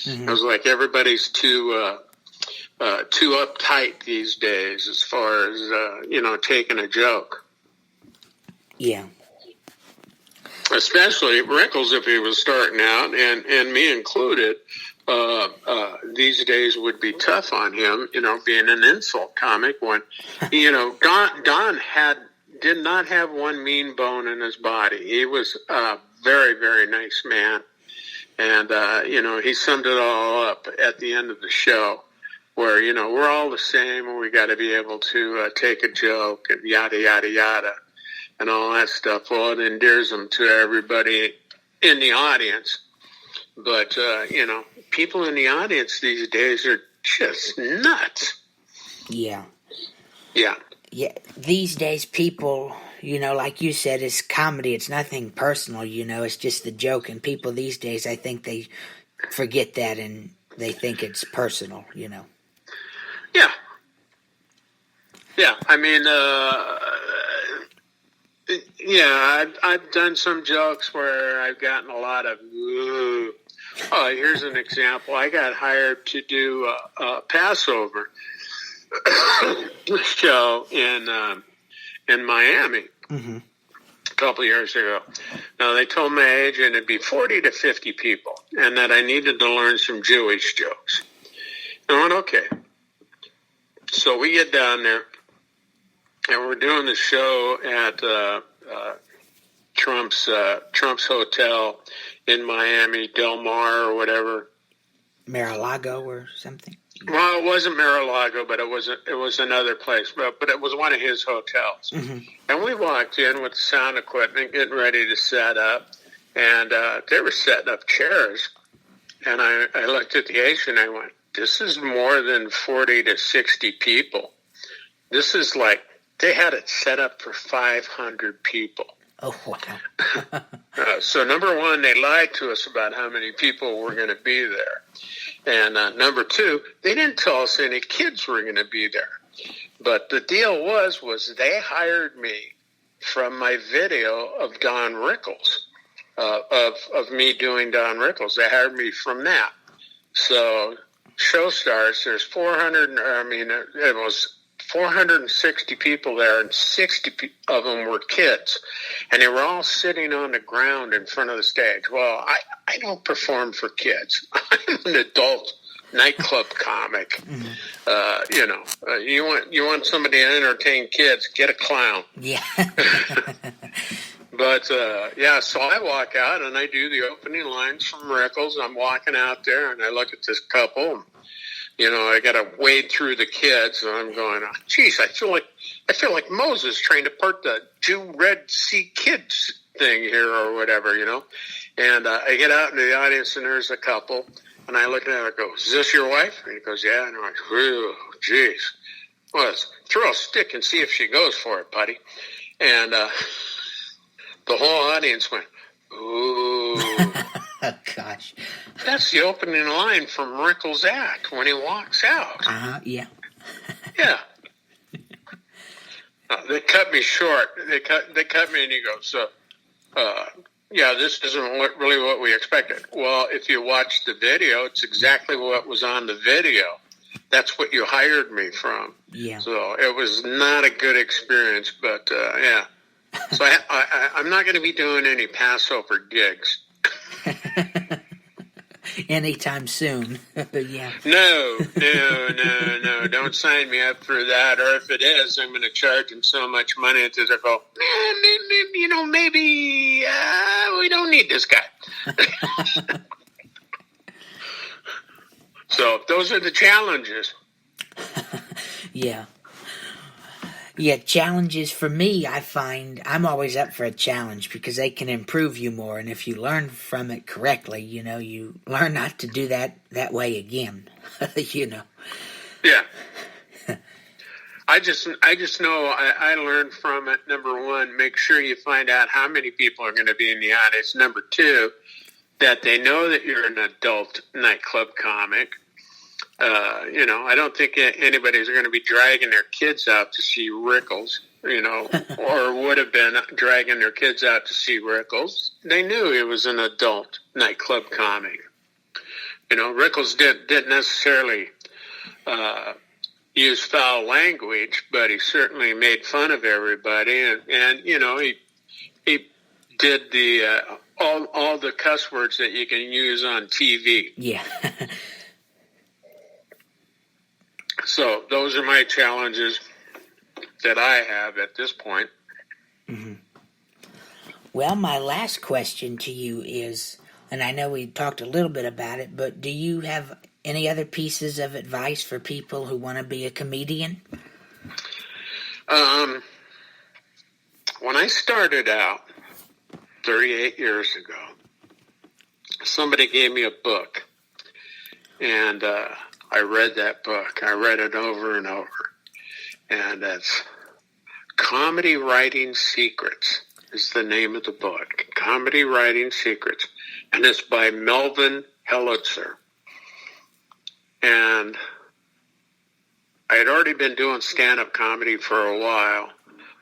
I was like, everybody's too uptight these days as far as, taking a joke. Yeah. Especially Rickles, if he was starting out, and me included, these days would be tough on him, being an insult comic when, Don did not have one mean bone in his body. He was a very, very nice man. And, he summed it all up at the end of the show where, we're all the same and we got to be able to take a joke and yada, yada, yada and all that stuff. Well, it endears them to everybody in the audience. But, people in the audience these days are just nuts. Yeah. Yeah. Yeah. These days, people, like you said, it's comedy. It's nothing personal, it's just the joke. And people these days, I think they forget that and they think it's personal, Yeah. Yeah. I mean, I've done some jokes where I've gotten a lot of, ooh. Oh, here's an example. I got hired to do a Passover show in Miami a couple of years ago. Now, they told my agent it'd be 40 to 50 people and that I needed to learn some Jewish jokes. I went, okay. So we get down there, and we're doing the show at Trump's hotel in Miami, Del Mar or whatever. Mar-a-Lago or something? Well, it wasn't Mar-a-Lago, but it was another place. But it was one of his hotels. Mm-hmm. And we walked in with the sound equipment, getting ready to set up. And they were setting up chairs. And I looked at the agent and I went, this is more than 40 to 60 people. This is like, they had it set up for 500 people. Oh, wow. So, number one, they lied to us about how many people were going to be there. And number two, they didn't tell us any kids were going to be there. But the deal was they hired me from my video of Don Rickles, of me doing Don Rickles. They hired me from that. So, show starts, there's 460 people there, and 60 of them were kids. And they were all sitting on the ground in front of the stage. Well, I don't perform for kids. I'm an adult nightclub comic. Mm-hmm. You want somebody to entertain kids, get a clown. Yeah. But, so I walk out, and I do the opening lines from Rickles. I'm walking out there, and I look at this couple, I got to wade through the kids, and I'm going, oh, geez, I feel like Moses trying to part the Jew Red Sea kids thing here or whatever, And I get out into the audience, and there's a couple, and I look at her and go, is this your wife? And he goes, yeah. And I'm like, oh, geez. Well, throw a stick and see if she goes for it, buddy. And the whole audience went, ooh. Oh, gosh. That's the opening line from Rickles' act when he walks out. Yeah. Yeah. They cut me short. They cut me, and he goes, this isn't really what we expected. Well, if you watch the video, it's exactly what was on the video. That's what you hired me from. Yeah. So it was not a good experience, but yeah. So I'm not going to be doing any Passover gigs. Anytime soon. Yeah. No. Don't sign me up for that. Or if it is, I'm going to charge them so much money that they'll go, maybe we don't need this guy. So those are the challenges. Yeah. Yeah, challenges for me, I find I'm always up for a challenge because they can improve you more. And if you learn from it correctly, you learn not to do that way again, Yeah. I just know I learned from it. Number one, make sure you find out how many people are going to be in the audience. Number two, that they know that you're an adult nightclub comic. I don't think anybody's going to be dragging their kids out to see Rickles, or would have been dragging their kids out to see Rickles. They knew he was an adult nightclub comic. Rickles didn't necessarily use foul language, but he certainly made fun of everybody, and he did the all the cuss words that you can use on TV. Yeah. So those are my challenges that I have at this point. Mm-hmm. Well, my last question to you is, and I know we talked a little bit about it, but do you have any other pieces of advice for people who want to be a comedian? When I started out 38 years ago, somebody gave me a book, and I read that book. I read it over and over, and that's Comedy Writing Secrets is the name of the book. Comedy Writing Secrets, and it's by Melvin Helitzer. And I had already been doing stand-up comedy for a while,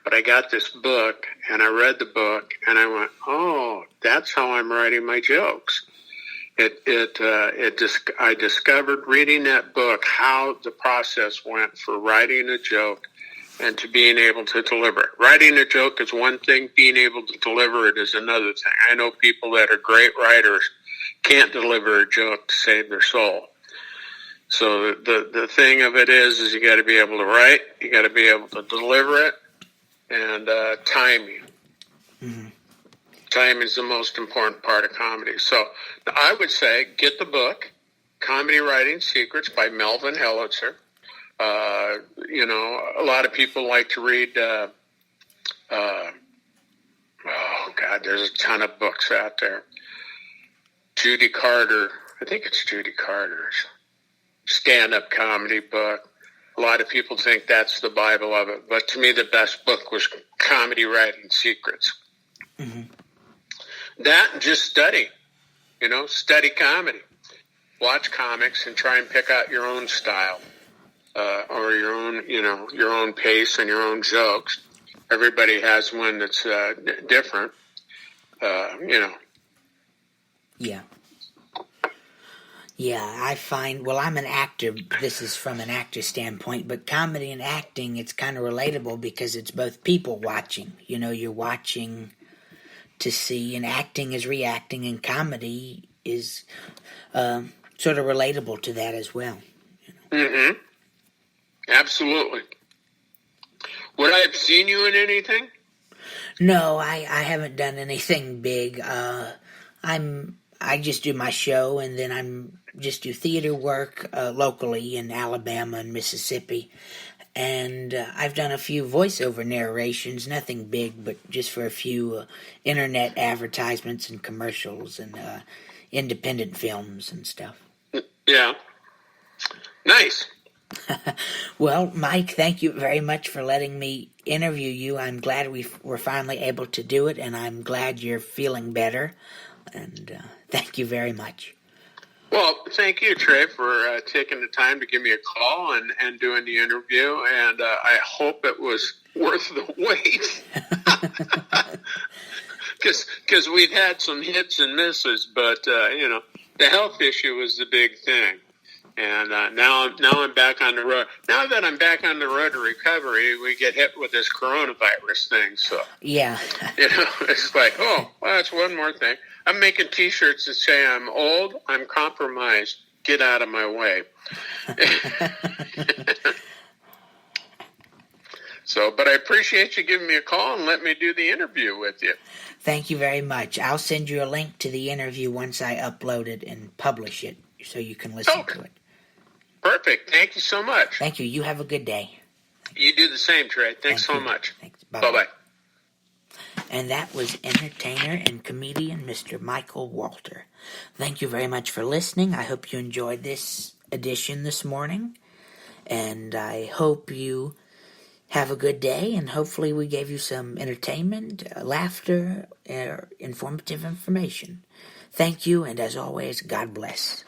but I got this book, and I read the book, and I went, oh, that's how I'm writing my jokes. I discovered reading that book how the process went for writing a joke and to being able to deliver it. Writing a joke is one thing, being able to deliver it is another thing. I know people that are great writers can't deliver a joke to save their soul. So the thing of it is you got to be able to write, you got to be able to deliver it, and timing. Mm-hmm. Timing is the most important part of comedy. So I would say get the book, Comedy Writing Secrets by Melvin Helitzer. A lot of people like to read, there's a ton of books out there. Judy Carter, I think it's Judy Carter's stand-up comedy book. A lot of people think that's the Bible of it, but to me the best book was Comedy Writing Secrets. Mm-hmm. That and just study comedy. Watch comics and try and pick out your own style. Or your own pace and your own jokes. Everybody has one that's different. Yeah. Yeah, I find, I'm an actor. This is from an actor standpoint, but comedy and acting, it's kind of relatable because it's both people watching. You're watching to see, and acting is reacting, and comedy is sort of relatable to that as well. Mm-hmm. Absolutely. Would I have seen you in anything? No, I haven't done anything big. I just do my show, and then I'm just do theater work locally in Alabama and Mississippi. And I've done a few voiceover narrations, nothing big, but just for a few internet advertisements and commercials and independent films and stuff. Yeah. Nice. Well, Mike, thank you very much for letting me interview you. I'm glad we were finally able to do it, and I'm glad you're feeling better. And thank you very much. Well, thank you, Trey, for taking the time to give me a call and doing the interview. And I hope it was worth the wait. Because we've had some hits and misses, but, the health issue was the big thing. And now I'm back on the road. Now that I'm back on the road to recovery, we get hit with this coronavirus thing. So yeah, it's like, oh, well, that's one more thing. I'm making T-shirts that say I'm old, I'm compromised, get out of my way. But I appreciate you giving me a call and let me do the interview with you. Thank you very much. I'll send you a link to the interview once I upload it and publish it so you can listen to it. Perfect. Thank you so much. Thank you. You have a good day. You do the same, Trey. Thanks so much. Thanks. Bye-bye. And that was entertainer and comedian Mr. Michael Walter. Thank you very much for listening. I hope you enjoyed this edition this morning. And I hope you have a good day. And hopefully we gave you some entertainment, laughter, informative information. Thank you. And as always, God bless.